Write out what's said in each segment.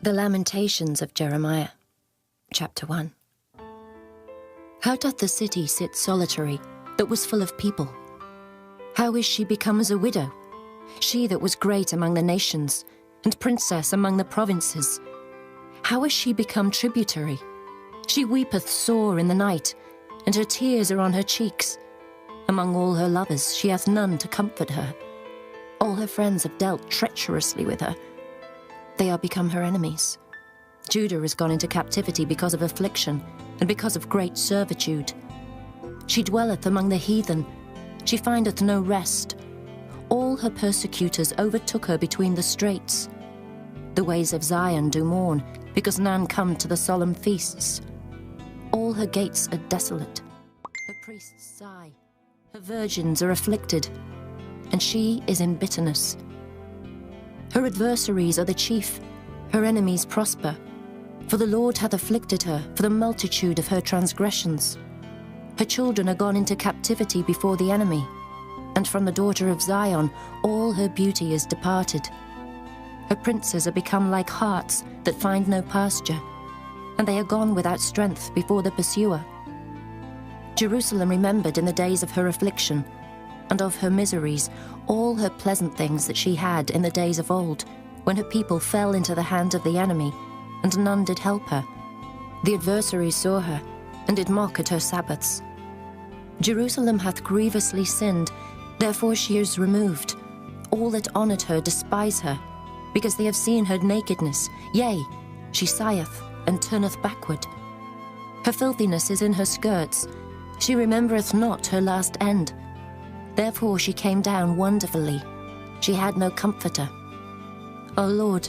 The Lamentations of Jeremiah, Chapter 1. How doth the city sit solitary, that was full of people? How is she become as a widow, she that was great among the nations, and princess among the provinces? How is she become tributary? She weepeth sore in the night, and her tears are on her cheeks. Among all her lovers she hath none to comfort her. All her friends have dealt treacherously with her. They are become her enemies. Judah is gone into captivity because of affliction, and because of great servitude. She dwelleth among the heathen, she findeth no rest. All her persecutors overtook her between the straits. The ways of Zion do mourn, because none come to the solemn feasts. All her gates are desolate. Her priests sigh, her virgins are afflicted, and she is in bitterness. Her adversaries are the chief, her enemies prosper. For the Lord hath afflicted her for the multitude of her transgressions. Her children are gone into captivity before the enemy, and from the daughter of Zion all her beauty is departed. Her princes are become like harts that find no pasture, and they are gone without strength before the pursuer. Jerusalem remembered in the days of her affliction, and of her miseries, all her pleasant things that she had in the days of old, when her people fell into the hand of the enemy, and none did help her. The adversaries saw her, and did mock at her Sabbaths. Jerusalem hath grievously sinned, therefore she is removed. All that honoured her despise her, because they have seen her nakedness. Yea, she sigheth, and turneth backward. Her filthiness is in her skirts, she remembereth not her last end. Therefore she came down wonderfully, she had no comforter. O Lord,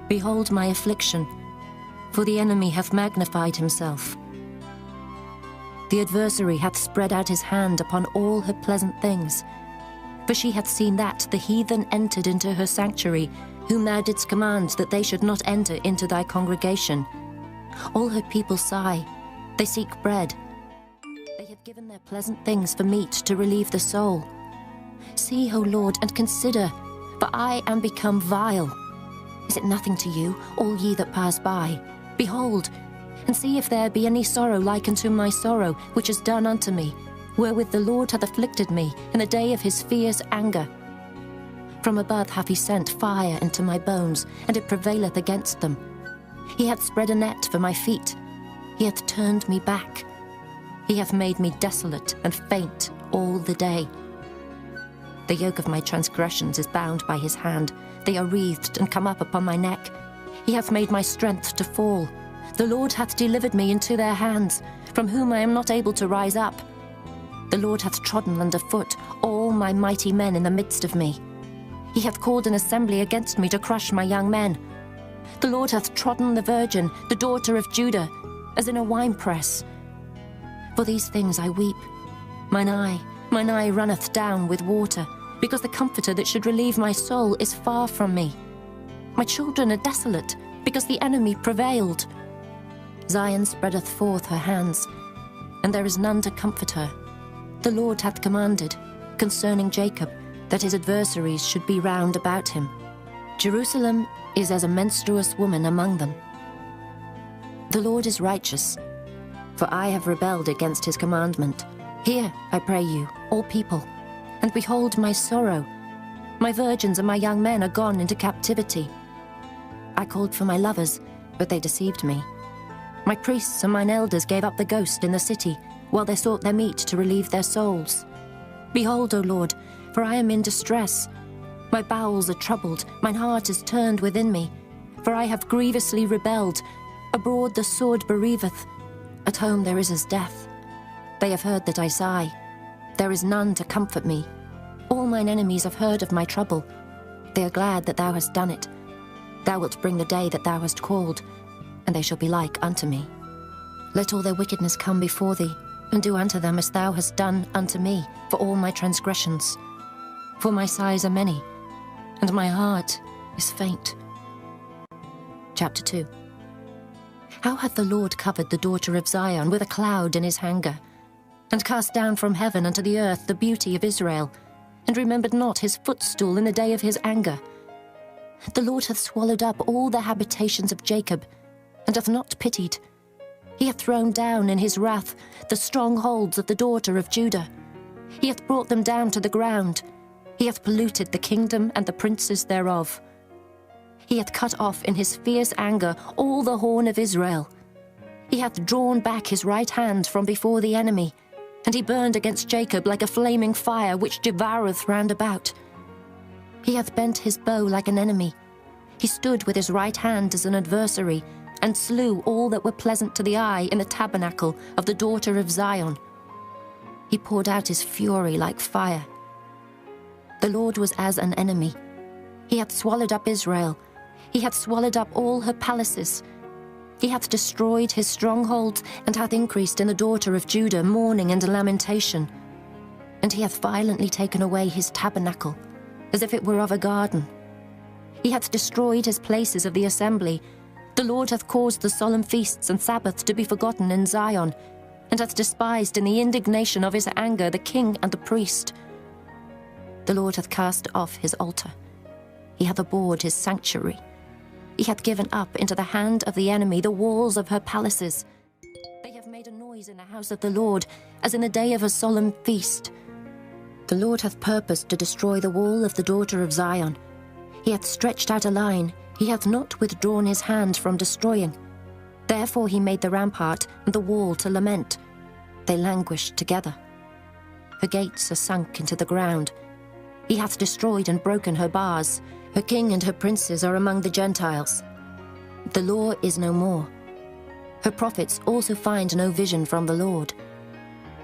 behold my affliction, for the enemy hath magnified himself. The adversary hath spread out his hand upon all her pleasant things, for she hath seen that the heathen entered into her sanctuary, whom thou didst command that they should not enter into thy congregation. All her people sigh, they seek bread. They have given their pleasant things for meat to relieve the soul. See, O Lord, and consider, for I am become vile. Is it nothing to you, all ye that pass by? Behold, and see if there be any sorrow like unto my sorrow, which is done unto me, wherewith the Lord hath afflicted me in the day of his fierce anger. From above hath he sent fire into my bones, and it prevaileth against them. He hath spread a net for my feet, he hath turned me back. He hath made me desolate and faint all the day. The yoke of my transgressions is bound by his hand. They are wreathed and come up upon my neck. He hath made my strength to fall. The Lord hath delivered me into their hands, from whom I am not able to rise up. The Lord hath trodden under foot all my mighty men in the midst of me. He hath called an assembly against me to crush my young men. The Lord hath trodden the virgin, the daughter of Judah, as in a winepress. For these things I weep. Mine eye runneth down with water, because the comforter that should relieve my soul is far from me. My children are desolate, because the enemy prevailed. Zion spreadeth forth her hands, and there is none to comfort her. The Lord hath commanded, concerning Jacob, that his adversaries should be round about him. Jerusalem is as a menstruous woman among them. The Lord is righteous, for I have rebelled against his commandment. Hear, I pray you, all people, and behold my sorrow. My virgins and my young men are gone into captivity. I called for my lovers, but they deceived me. My priests and mine elders gave up the ghost in the city, while they sought their meat to relieve their souls. Behold, O Lord, for I am in distress. My bowels are troubled, mine heart is turned within me, for I have grievously rebelled. Abroad the sword bereaveth, at home there is as death. They have heard that I sigh. There is none to comfort me. All mine enemies have heard of my trouble. They are glad that thou hast done it. Thou wilt bring the day that thou hast called, and they shall be like unto me. Let all their wickedness come before thee, and do unto them as thou hast done unto me for all my transgressions. For my sighs are many, and my heart is faint. Chapter 2. How hath the Lord covered the daughter of Zion with a cloud in his anger, and cast down from heaven unto the earth the beauty of Israel, and remembered not his footstool in the day of his anger. The Lord hath swallowed up all the habitations of Jacob, and hath not pitied. He hath thrown down in his wrath the strongholds of the daughter of Judah. He hath brought them down to the ground. He hath polluted the kingdom and the princes thereof. He hath cut off in his fierce anger all the horn of Israel. He hath drawn back his right hand from before the enemy, and he burned against Jacob like a flaming fire which devoureth round about. He hath bent his bow like an enemy. He stood with his right hand as an adversary, and slew all that were pleasant to the eye in the tabernacle of the daughter of Zion. He poured out his fury like fire. The Lord was as an enemy. He hath swallowed up Israel. He hath swallowed up all her palaces. He hath destroyed his strongholds, and hath increased in the daughter of Judah mourning and lamentation. And he hath violently taken away his tabernacle, as if it were of a garden. He hath destroyed his places of the assembly. The Lord hath caused the solemn feasts and Sabbaths to be forgotten in Zion, and hath despised in the indignation of his anger the king and the priest. The Lord hath cast off his altar. He hath abhorred his sanctuary. He hath given up into the hand of the enemy the walls of her palaces. They have made a noise in the house of the Lord, as in the day of a solemn feast. The Lord hath purposed to destroy the wall of the daughter of Zion. He hath stretched out a line. He hath not withdrawn his hand from destroying. Therefore he made the rampart and the wall to lament. They languished together. Her gates are sunk into the ground. He hath destroyed and broken her bars. Her king and her princes are among the Gentiles. The law is no more. Her prophets also find no vision from the Lord.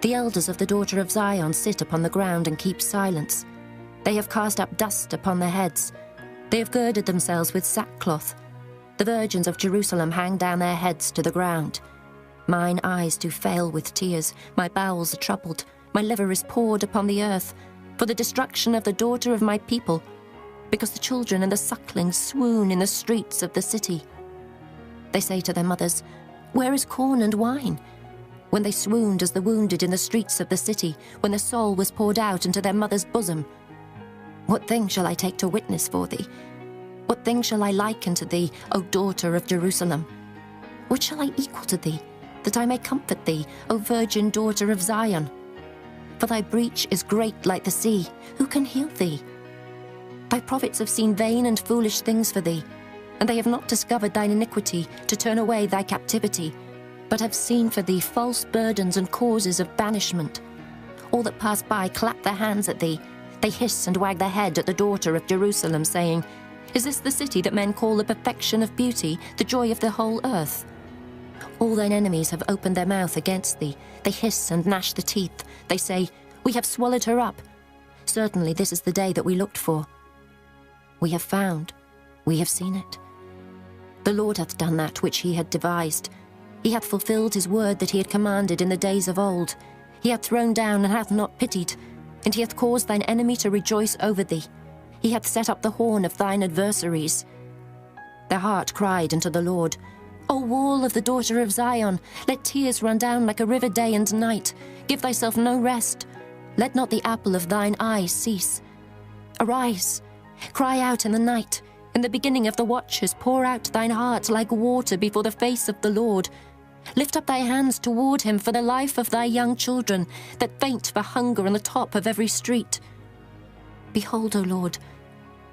The elders of the daughter of Zion sit upon the ground and keep silence. They have cast up dust upon their heads. They have girded themselves with sackcloth. The virgins of Jerusalem hang down their heads to the ground. Mine eyes do fail with tears. My bowels are troubled. My liver is poured upon the earth, for the destruction of the daughter of my people, because the children and the sucklings swoon in the streets of the city. They say to their mothers, "Where is corn and wine?" When they swooned as the wounded in the streets of the city, when their soul was poured out into their mother's bosom. What thing shall I take to witness for thee? What thing shall I liken to thee, O daughter of Jerusalem? What shall I equal to thee, that I may comfort thee, O virgin daughter of Zion? For thy breach is great like the sea. Who can heal thee? Thy prophets have seen vain and foolish things for thee, and they have not discovered thine iniquity to turn away thy captivity, but have seen for thee false burdens and causes of banishment. All that pass by clap their hands at thee. They hiss and wag their head at the daughter of Jerusalem, saying, "Is this the city that men call the perfection of beauty, the joy of the whole earth?" All thine enemies have opened their mouth against thee. They hiss and gnash the teeth. They say, "We have swallowed her up." Certainly this is the day that we looked for. We have found, we have seen it. The Lord hath done that which he had devised. He hath fulfilled his word that he had commanded in the days of old. He hath thrown down and hath not pitied, and he hath caused thine enemy to rejoice over thee. He hath set up the horn of thine adversaries. Their heart cried unto the Lord, O wall of the daughter of Zion, let tears run down like a river day and night. Give thyself no rest. Let not the apple of thine eye cease. Arise, cry out in the night. In the beginning of the watches pour out thine heart like water before the face of the Lord. Lift up thy hands toward him for the life of thy young children, that faint for hunger on the top of every street. Behold, O Lord,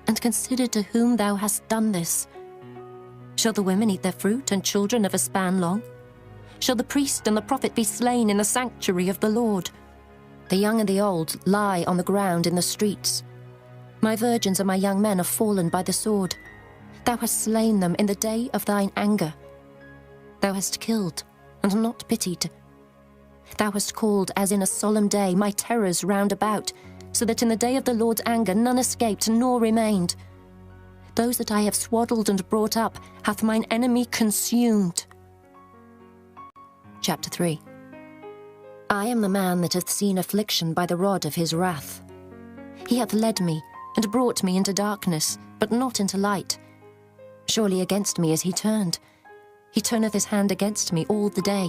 and consider to whom thou hast done this. Shall the women eat their fruit and children of a span long? Shall the priest and the prophet be slain in the sanctuary of the Lord? The young and the old lie on the ground in the streets. My virgins and my young men are fallen by the sword. Thou hast slain them in the day of thine anger. Thou hast killed and not pitied. Thou hast called as in a solemn day my terrors round about, so that in the day of the Lord's anger none escaped nor remained. Those that I have swaddled and brought up hath mine enemy consumed. Chapter 3. I am the man that hath seen affliction by the rod of his wrath. He hath led me, and brought me into darkness, but not into light. Surely against me is he turned. He turneth his hand against me all the day.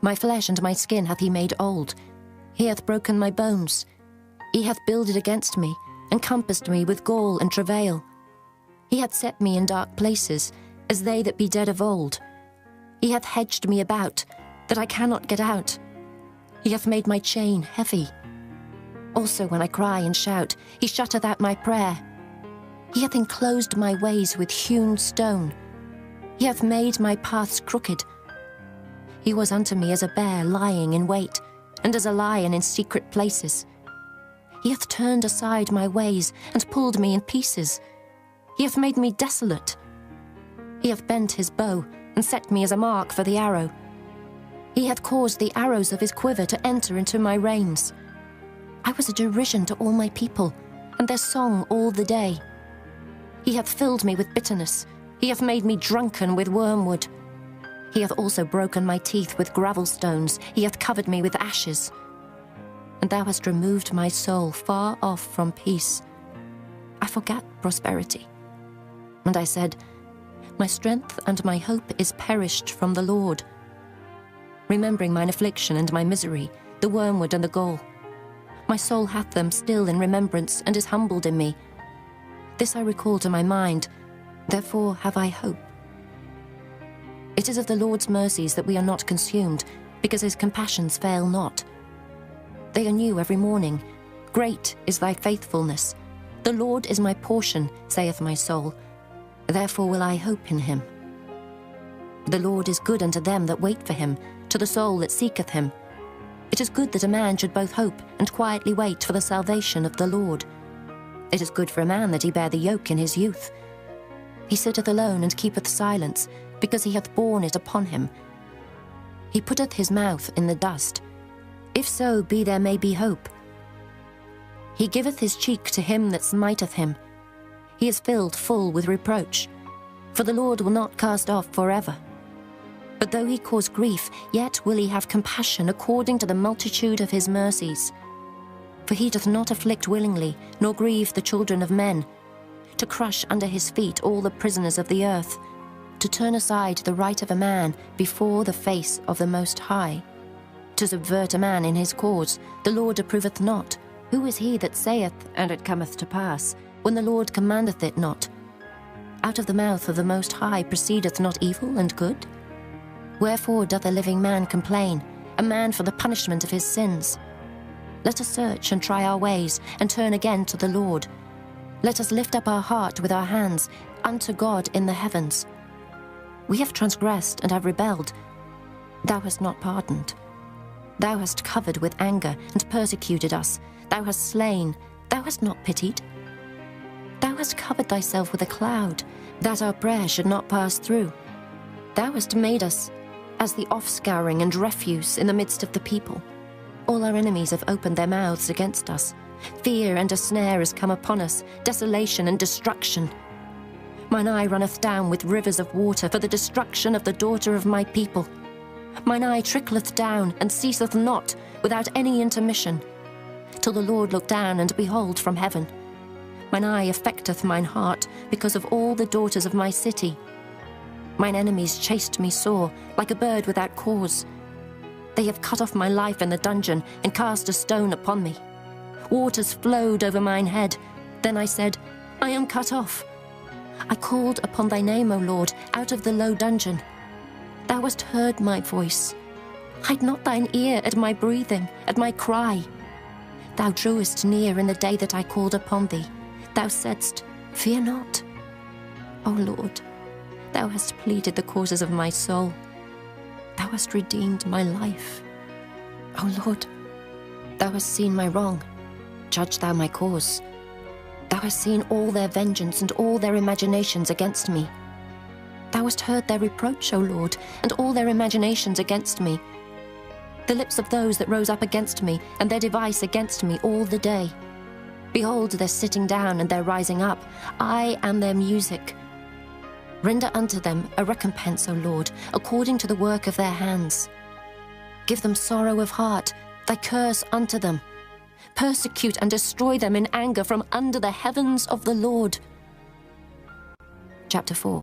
My flesh and my skin hath he made old. He hath broken my bones. He hath builded against me, and compassed me with gall and travail. He hath set me in dark places, as they that be dead of old. He hath hedged me about, that I cannot get out. He hath made my chain heavy. Also when I cry and shout, he shutteth out my prayer. He hath enclosed my ways with hewn stone. He hath made my paths crooked. He was unto me as a bear lying in wait, and as a lion in secret places. He hath turned aside my ways, and pulled me in pieces. He hath made me desolate. He hath bent his bow, and set me as a mark for the arrow. He hath caused the arrows of his quiver to enter into my reins. I was a derision to all my people, and their song all the day. He hath filled me with bitterness. He hath made me drunken with wormwood. He hath also broken my teeth with gravel stones. He hath covered me with ashes. And thou hast removed my soul far off from peace. I forgat prosperity. And I said, my strength and my hope is perished from the Lord. Remembering mine affliction and my misery, the wormwood and the gall. My soul hath them still in remembrance, and is humbled in me. This I recall to my mind, therefore have I hope. It is of the Lord's mercies that we are not consumed, because his compassions fail not. They are new every morning. Great is thy faithfulness. The Lord is my portion, saith my soul. Therefore will I hope in him. The Lord is good unto them that wait for him, to the soul that seeketh him. It is good that a man should both hope and quietly wait for the salvation of the Lord. It is good for a man that he bear the yoke in his youth. He sitteth alone and keepeth silence, because he hath borne it upon him. He putteth his mouth in the dust. If so be there may be hope. He giveth his cheek to him that smiteth him. He is filled full with reproach. For the Lord will not cast off forever. But though he cause grief, yet will he have compassion according to the multitude of his mercies. For he doth not afflict willingly, nor grieve the children of men, to crush under his feet all the prisoners of the earth, to turn aside the right of a man before the face of the Most High. To subvert a man in his cause, the Lord approveth not. Who is he that saith, and it cometh to pass, when the Lord commandeth it not? Out of the mouth of the Most High proceedeth not evil and good? Wherefore doth a living man complain, a man for the punishment of his sins? Let us search and try our ways, and turn again to the Lord. Let us lift up our heart with our hands unto God in the heavens. We have transgressed and have rebelled. Thou hast not pardoned. Thou hast covered with anger and persecuted us. Thou hast slain. Thou hast not pitied. Thou hast covered thyself with a cloud, that our prayer should not pass through. Thou hast made us as the offscouring and refuse in the midst of the people. All our enemies have opened their mouths against us. Fear and a snare is come upon us, desolation and destruction. Mine eye runneth down with rivers of water for the destruction of the daughter of my people. Mine eye trickleth down and ceaseth not without any intermission, till the Lord look down and behold from heaven. Mine eye affecteth mine heart because of all the daughters of my city. Mine enemies chased me sore, like a bird without cause. They have cut off my life in the dungeon, and cast a stone upon me. Waters flowed over mine head. Then I said, I am cut off. I called upon thy name, O Lord, out of the low dungeon. Thou hast heard my voice. Hide not thine ear at my breathing, at my cry. Thou drewest near in the day that I called upon thee. Thou saidst, fear not. O Lord, thou hast pleaded the causes of my soul. Thou hast redeemed my life. O Lord, thou hast seen my wrong. Judge thou my cause. Thou hast seen all their vengeance and all their imaginations against me. Thou hast heard their reproach, O Lord, and all their imaginations against me. The lips of those that rose up against me, and their device against me all the day. Behold their sitting down and their rising up. I am their music. Render unto them a recompense, O Lord, according to the work of their hands. Give them sorrow of heart, thy curse unto them. Persecute and destroy them in anger from under the heavens of the Lord. Chapter 4.